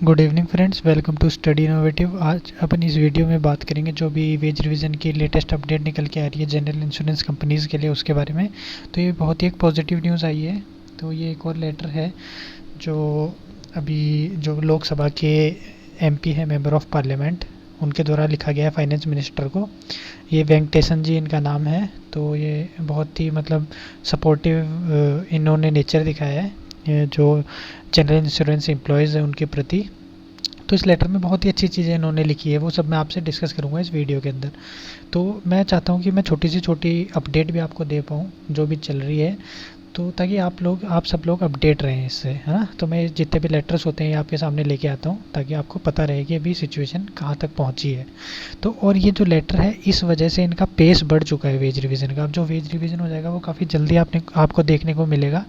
Good evening friends, welcome to study innovative. आज अपन इस वीडियो में बात करेंगे जो भी वेज रिवीजन की लेटेस्ट अपडेट निकल के आ रही है जनरल इंश्योरेंस कंपनीज़ के लिए, उसके बारे में। तो ये बहुत ही एक पॉजिटिव न्यूज़ आई है। तो ये एक और लेटर है जो अभी जो लोकसभा के एमपी है, मेंबर ऑफ पार्लियामेंट, उनके द्वारा लिखा गया है फाइनेंस मिनिस्टर को। ये वेंकटेशन जी इनका नाम है। तो ये बहुत ही मतलब सपोर्टिव इन्होंने नेचर दिखाया है ये जो जनरल इंश्योरेंस एम्प्लॉयज़ हैं उनके प्रति। तो इस लेटर में बहुत ही अच्छी चीज़ें इन्होंने लिखी है, वो सब मैं आपसे डिस्कस करूँगा इस वीडियो के अंदर। तो मैं चाहता हूँ कि मैं छोटी से छोटी अपडेट भी आपको दे पाऊँ जो भी चल रही है, तो ताकि आप सब लोग अपडेट रहें इससे, है ना। तो मैं जितने भी लेटर्स होते हैं ये आपके सामने लेके आता हूँ ताकि आपको पता रहे कि अभी सिचुएशन कहाँ तक पहुँची है। तो और ये जो लेटर है, इस वजह से इनका पेस बढ़ चुका है वेज रिवीजन का। अब जो वेज रिवीजन हो जाएगा वो काफ़ी जल्दी आपको देखने को मिलेगा,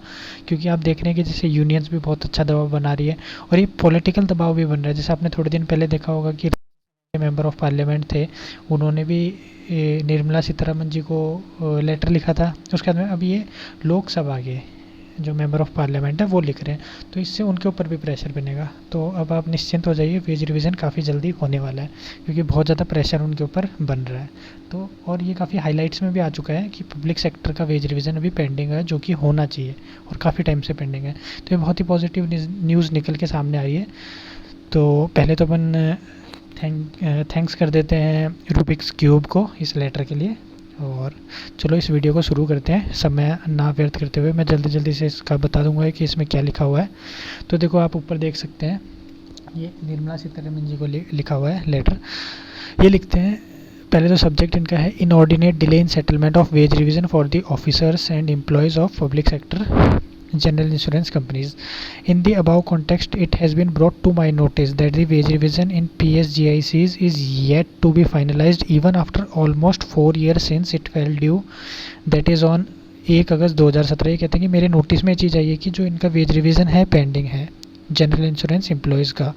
क्योंकि आप देख रहे हैं कि जैसे यूनियंस भी बहुत अच्छा दबाव बना रही है और ये पॉलिटिकल दबाव भी बन रहा है। जैसे आपने थोड़े दिन पहले देखा होगा कि मेंबर ऑफ पार्लियामेंट थे, उन्होंने भी निर्मला सीतारमन जी को लेटर लिखा था। उसके बाद में अभी ये लोकसभा के जो मेंबर ऑफ पार्लियामेंट है वो लिख रहे हैं, तो इससे उनके ऊपर भी प्रेशर बनेगा। तो अब आप निश्चिंत हो जाइए, वेज रिवीजन काफ़ी जल्दी होने वाला है, क्योंकि बहुत ज़्यादा प्रेशर उनके ऊपर बन रहा है। तो और ये काफ़ी हाईलाइट्स में भी आ चुका है कि पब्लिक सेक्टर का वेज रिवीजन अभी पेंडिंग है, जो कि होना चाहिए और काफ़ी टाइम से पेंडिंग है। तो ये बहुत ही पॉजिटिव न्यूज़ निकल के सामने आ रही है। तो पहले तो अपन थैंक्स कर देते हैं रूबिक्स क्यूब को इस लेटर के लिए। और चलो इस वीडियो को शुरू करते हैं। समय ना व्यर्थ करते हुए मैं जल्दी जल्दी से इसका बता दूंगा कि इसमें क्या लिखा हुआ है। तो देखो, आप ऊपर देख सकते हैं, ये निर्मला सीतारमन जी को लिखा हुआ है लेटर। ये लिखते हैं, पहले तो सब्जेक्ट इनका है inordinate delay in settlement of ways revision for the officers and employees of public sector general insurance companies. In the above context, it has been brought to my notice that the wage revision in PSGICs is yet to be finalized even after almost 4 years since it fell due, that is on 1 अगस्त 2017। ये कहते हैं कि मेरे notice में ये चीज़ आई है कि जो इनका वेज रिवीजन है पेंडिंग है जनरल इंश्योरेंस एम्प्लॉयज़ का,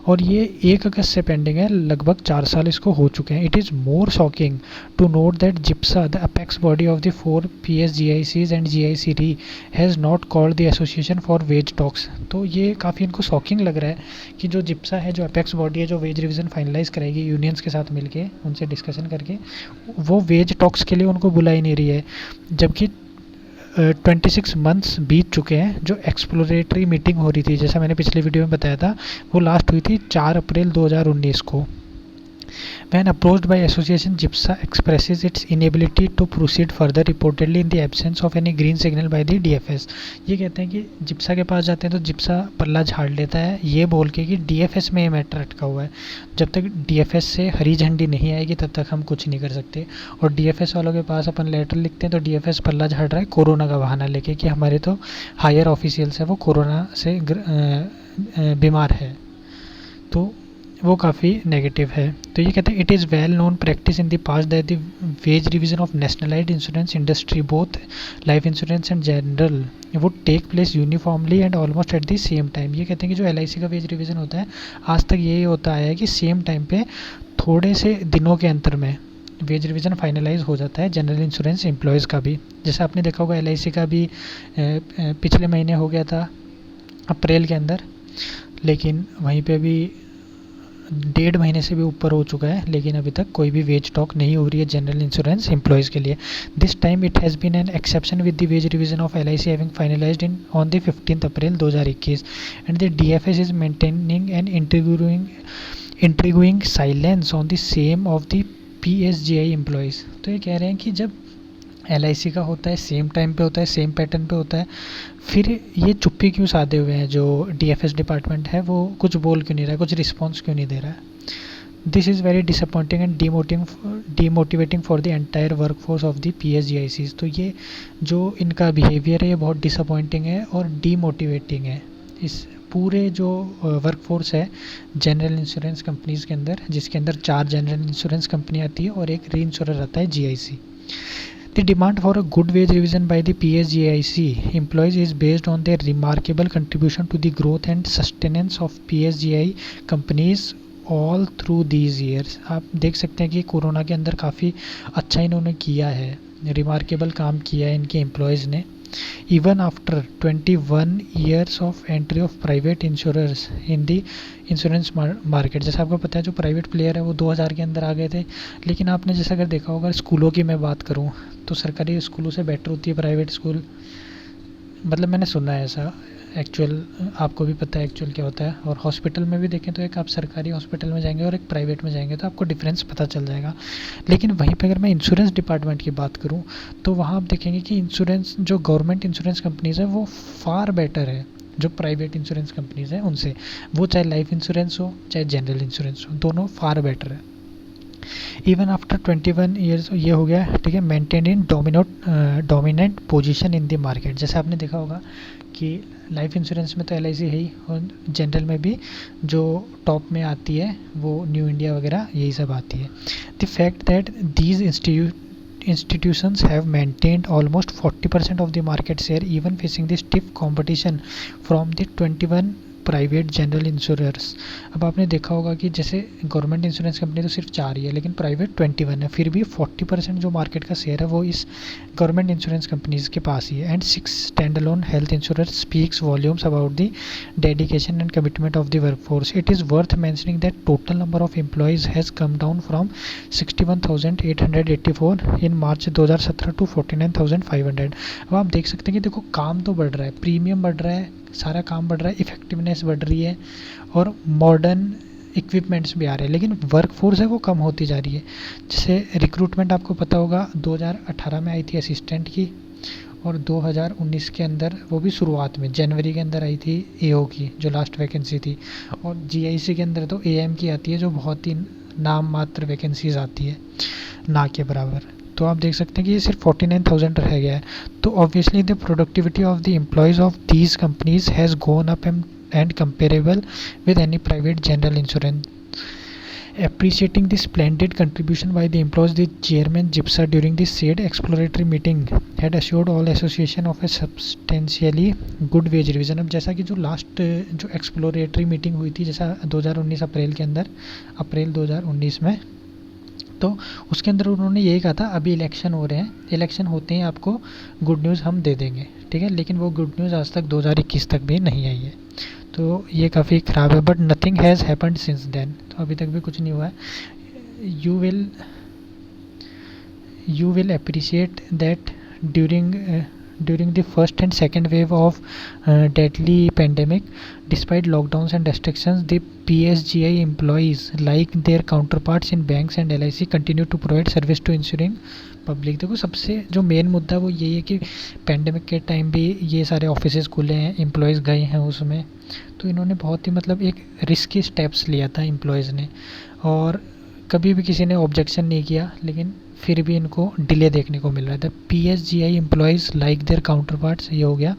और ये 1 अगस्त से पेंडिंग है। लगभग 4 साल इसको हो चुके हैं। It is more shocking to note that GIPSA, the apex body of the 4 PSGICs and GIC has not called the association for wage talks. तो ये काफ़ी इनको शॉकिंग लग रहा है कि जो जिप्सा है, जो अपेक्स बॉडी है, जो वेज रिवीजन फाइनलाइज करेगी यूनियंस के साथ मिलके उनसे डिस्कशन करके, वो वेज टॉक्स के लिए उनको बुला ही नहीं रही है। जबकि 26 मंथ्स बीत चुके हैं। जो एक्सप्लोरेटरी मीटिंग हो रही थी, जैसा मैंने पिछले वीडियो में बताया था, वो लास्ट हुई थी 4 अप्रैल 2019 को। When approached by association, GIPSA expresses its inability to proceed further, reportedly in the absence of any green signal by the DFS। ये कहते हैं कि जिप्सा के पास जाते हैं तो जिप्सा पल्ला झाड़ लेता है, ये बोल के कि DFS में ये मैटर अटका हुआ है। जब तक DFS से हरी झंडी नहीं आएगी तब तक हम कुछ नहीं कर सकते। और DFS वालों के पास अपन लेटर लिखते हैं तो DFS पल्ला झाड़ रहा है कोरोना का बहाना लेके कि हमारे तो हायर ऑफिशियल्स है वो कोरोना से बीमार है। तो वो काफ़ी नेगेटिव है। तो ये कहते हैं it is well known practice in the past that the wage revision of nationalised insurance industry, both life insurance and general, would take place uniformly and almost at the same time. ये कहते हैं कि जो LIC का veg revision होता है, आज तक यही होता आया है कि सेम टाइम पे थोड़े से दिनों के अंतर में वेज रिवीजन फाइनलाइज हो जाता है जनरल इंश्योरेंस एम्प्लॉयज़ का भी। जैसे आपने देखा होगा LIC का भी पिछले महीने हो गया था अप्रैल के अंदर, लेकिन वहीं पे भी 1.5 महीने से भी ऊपर हो चुका है, लेकिन अभी तक कोई भी वेज टॉक नहीं हो रही है जनरल इंश्योरेंस एम्प्लॉयज़ के लिए। This time it has been an exception with the wage revision of LIC having finalised in on the 15 April 2021 and the DFS is maintaining an intriguing silence on the same of the PSGI employees. तो ये कह रहे हैं कि जब LIC का होता है सेम टाइम पे होता है, सेम पैटर्न पे होता है, फिर ये चुप्पी क्यों साधे हुए हैं जो DFS डिपार्टमेंट है, वो कुछ बोल क्यों नहीं रहा है, कुछ रिस्पॉन्स क्यों नहीं दे रहा है। This is very disappointing and demotivating for the entire workforce of the PSGICs। तो ये जो इनका बिहेवियर है ये बहुत डिसअपॉइंटिंग है और डीमोटिवेटिंग है इस पूरे जो वर्कफोर्स है जनरल इंश्योरेंस कंपनीज़ के अंदर, जिसके अंदर 4 जनरल इंश्योरेंस कंपनी आती है और एक री इंश्योरर आता है GIC। The demand for a good wage revision by the PSGIC employees is based on their remarkable contribution to the growth and sustenance of PSGI companies all through these years। आप देख सकते हैं कि corona के अंदर काफ़ी अच्छा इन्होंने किया है, रिमार्केबल काम किया है इनके एम्प्लॉयज़ ने। Even after 21 years of entry of private insurers in the insurance market. जैसे आपको पता है जो प्राइवेट प्लेयर है वो 2000 के अंदर आ गए थे, लेकिन आपने जैसे अगर देखा होगा स्कूलों की मैं बात करूँ तो सरकारी स्कूलों से बेटर होती है प्राइवेट स्कूल। मतलब मैंने सुना है ऐसा, एक्चुअल आपको भी पता है एक्चुअल क्या होता है। और हॉस्पिटल में भी देखें तो एक आप सरकारी हॉस्पिटल में जाएंगे और एक प्राइवेट में जाएंगे तो आपको डिफरेंस पता चल जाएगा। लेकिन वहीं पे अगर मैं इंश्योरेंस डिपार्टमेंट की बात करूं तो वहाँ आप देखेंगे कि इंश्योरेंस जो गवर्नमेंट इंश्योरेंस कंपनीज़ है वो फार बेटर है जो प्राइवेट इंश्योरेंस कंपनीज़ हैं उनसे। वो चाहे लाइफ इंश्योरेंस हो चाहे जनरल इंश्योरेंस हो, दोनों फार बेटर है। इवन आफ्टर 21 ईयर्स ये हो गया, ठीक है। Maintain in dominant position in the market. जैसे आपने देखा होगा कि लाइफ इंश्योरेंस में तो LIC है ही, और जनरल में भी जो टॉप में आती है वो न्यू इंडिया वगैरह यही सब आती है। The fact that these institutions have maintained almost 40% of the market share even facing the stiff competition from the 21 private general insurers. अब आपने देखा होगा कि जैसे गवर्नमेंट इंश्योरेंस कंपनी तो सिर्फ 4 ही है, लेकिन प्राइवेट 21 है, फिर भी 40% जो मार्केट का शेयर है वो इस गवर्नमेंट इंश्योरेंस कंपनीज के पास ही है। And 6 stand alone health insurance speaks volumes about the dedication and commitment of the workforce. It is worth mentioning that total number of employees has come down from 61,884 in March 2017 to 49,500। अब आप देख सकते हैं कि देखो काम तो बढ़ रहा है, प्रीमियम बढ़ रहा है, सारा काम बढ़ रहा है, इफेक्टिवनेस बढ़ रही है और मॉडर्न इक्विपमेंट्स भी आ रहे हैं, लेकिन वर्कफोर्स है वो कम होती जा रही है। जैसे रिक्रूटमेंट आपको पता होगा 2018 में आई थी असिस्टेंट की, और 2019 के अंदर वो भी शुरुआत में जनवरी के अंदर आई थी AO की जो लास्ट वैकेंसी थी, और GIC के अंदर तो AM की आती है जो बहुत ही नाम मात्र वैकेंसीज आती है, ना के बराबर। तो आप देख सकते हैं कि ये सिर्फ 49,000 रह गया है। तो obviously the productivity of the employees of these companies has gone up and comparable with any private general insurance. Appreciating the splendid contribution by the employees, the chairman GIPSA during the said exploratory meeting had assured all association of a substantially good wage revision। अब जैसा कि जो last जो exploratory meeting हुई थी जैसा 2019 अप्रैल के अंदर, अप्रैल 2019 में, तो उसके अंदर उन्होंने यही कहा था अभी इलेक्शन हो रहे हैं, इलेक्शन होते ही आपको गुड न्यूज़ हम दे देंगे, ठीक है। लेकिन वो गुड न्यूज़ आज तक 2021 तक भी नहीं आई है, तो ये काफ़ी ख़राब है। But nothing has happened since then, तो अभी तक भी कुछ नहीं हुआ है। You will appreciate that during the first and second wave of deadly pandemic, despite lockdowns and restrictions, the PSGI employees, like their counterparts in banks and LIC, continue to provide service to ensuring public. देखो सबसे जो main मुद्दा वो यही है कि pandemic के time भी ये सारे ऑफिसेज खुले हैं, एम्प्लॉयज़ गए हैं उसमें, तो इन्होंने बहुत ही मतलब एक रिस्की स्टेप्स लिया था एम्प्लॉयज़ ने, और कभी भी किसी ने ऑब्जेक्शन नहीं किया, लेकिन फिर भी इनको डिले देखने को मिल रहा था। PSGI employees like their counterparts, ये हो गया,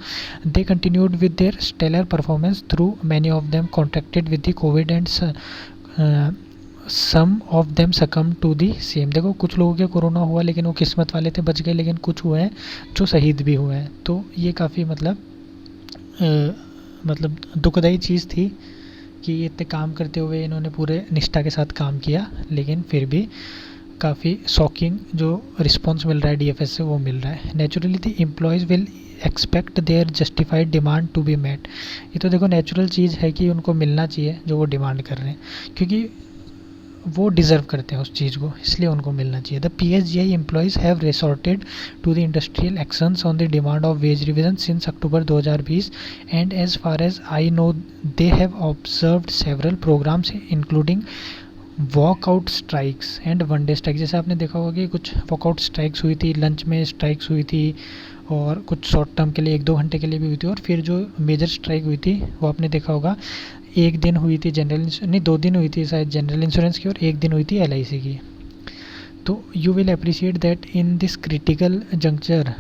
they continued with their stellar performance through many of them contracted with the covid and some of them succumb to the same. देखो कुछ लोगों के कोरोना हुआ लेकिन वो किस्मत वाले थे, बच गए, लेकिन कुछ हुए हैं जो शहीद भी हुए हैं। तो ये काफ़ी मतलब दुखदाई चीज़ थी कि इतने काम करते हुए इन्होंने पूरे निष्ठा के साथ काम किया, लेकिन फिर भी काफ़ी शॉकिंग जो रिस्पॉन्स मिल रहा है DFS से वो मिल रहा है। Naturally the employees will expect their justified demand to be met. ये तो देखो नेचुरल चीज़ है कि उनको मिलना चाहिए जो वो डिमांड कर रहे हैं, क्योंकि वो डिज़र्व करते हैं उस चीज़ को, इसलिए उनको मिलना चाहिए। The PSGI employees have resorted to the industrial actions on the demand of wage revision since October 2020, and as far as I know they have observed several programmes including walkout strikes and one day strike. जैसे आपने देखा होगा कि कुछ walkout strikes हुई थी, lunch में strikes हुई थी, और कुछ शॉर्ट टर्म के लिए 1-2 घंटे के लिए भी हुई थी, और फिर जो मेजर स्ट्राइक हुई थी वो आपने देखा होगा 1 दिन हुई थी नहीं 2 दिन हुई थी शायद जनरल इंश्योरेंस की, और 1 दिन हुई थी LIC की। तो you will appreciate that in this critical juncture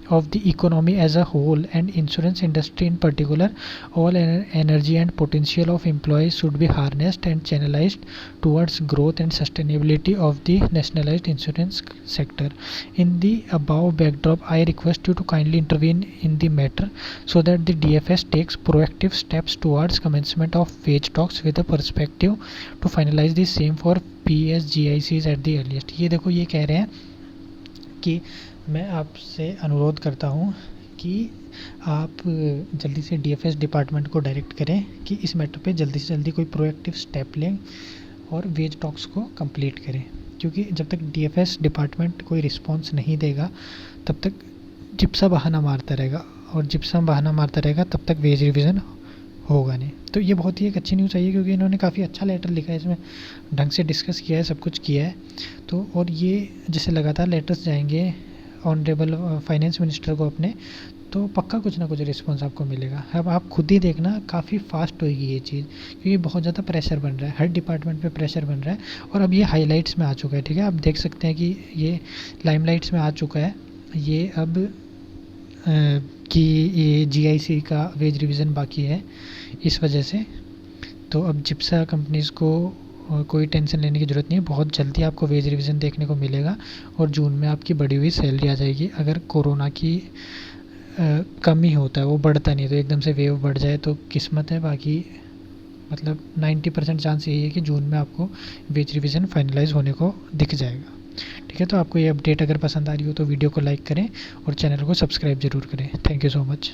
of the economy as a whole and insurance industry in particular, all energy and potential of employees should be harnessed and channelized towards growth and sustainability of the nationalized insurance sector. In the above backdrop, I request you to kindly intervene in the matter so that the DFS takes proactive steps towards commencement of wage talks with a perspective to finalize the same for PSGICs at the earliest। ये देखो ये कह रहे हैं कि मैं आपसे अनुरोध करता हूँ कि आप जल्दी से डीएफएस डिपार्टमेंट को डायरेक्ट करें कि इस मैटर पे जल्दी से जल्दी कोई प्रोएक्टिव स्टेप लें और वेज टॉक्स को कंप्लीट करें, क्योंकि जब तक डीएफएस डिपार्टमेंट कोई रिस्पॉन्स नहीं देगा तब तक जिप्सा बहाना मारता रहेगा, और जिप्सा बहाना मारता रहेगा तब तक वेज रिवीजन होगा नहीं। तो ये बहुत ही एक अच्छी न्यूज़ आई है, क्योंकि इन्होंने काफ़ी अच्छा लेटर लिखा है, इसमें ढंग से डिस्कस किया है, सब कुछ किया है। तो और ये जैसे लगातार लेटर्स जाएंगे ऑनरेबल फाइनेंस मिनिस्टर को अपने, तो पक्का कुछ ना कुछ रिस्पॉन्स आपको मिलेगा। अब आप खुद ही देखना काफ़ी फास्ट होगी ये चीज़, क्योंकि बहुत ज़्यादा प्रेशर बन रहा है, हर डिपार्टमेंट पे प्रेशर बन रहा है। और अब ये हाईलाइट्स में आ चुका है, ठीक है, आप देख सकते हैं कि ये लाइमलाइट्स में आ चुका है। ये अब कि ये जीआईसी का वेज रिवीजन बाकी है इस वजह से। तो अब जिप्सा कंपनीज़ को कोई टेंशन लेने की ज़रूरत नहीं है, बहुत जल्दी आपको वेज रिवीजन देखने को मिलेगा और जून में आपकी बढ़ी हुई सैलरी आ जाएगी। अगर कोरोना की कम ही होता है, वो बढ़ता नहीं, तो एकदम से वेव बढ़ जाए तो किस्मत है, बाकी मतलब 90% चांस यही है कि जून में आपको वेज रिवीजन फाइनलाइज होने को दिख जाएगा। ठीक है, तो आपको ये अपडेट अगर पसंद आ रही हो तो वीडियो को लाइक करें और चैनल को सब्सक्राइब ज़रूर करें। Thank you so much.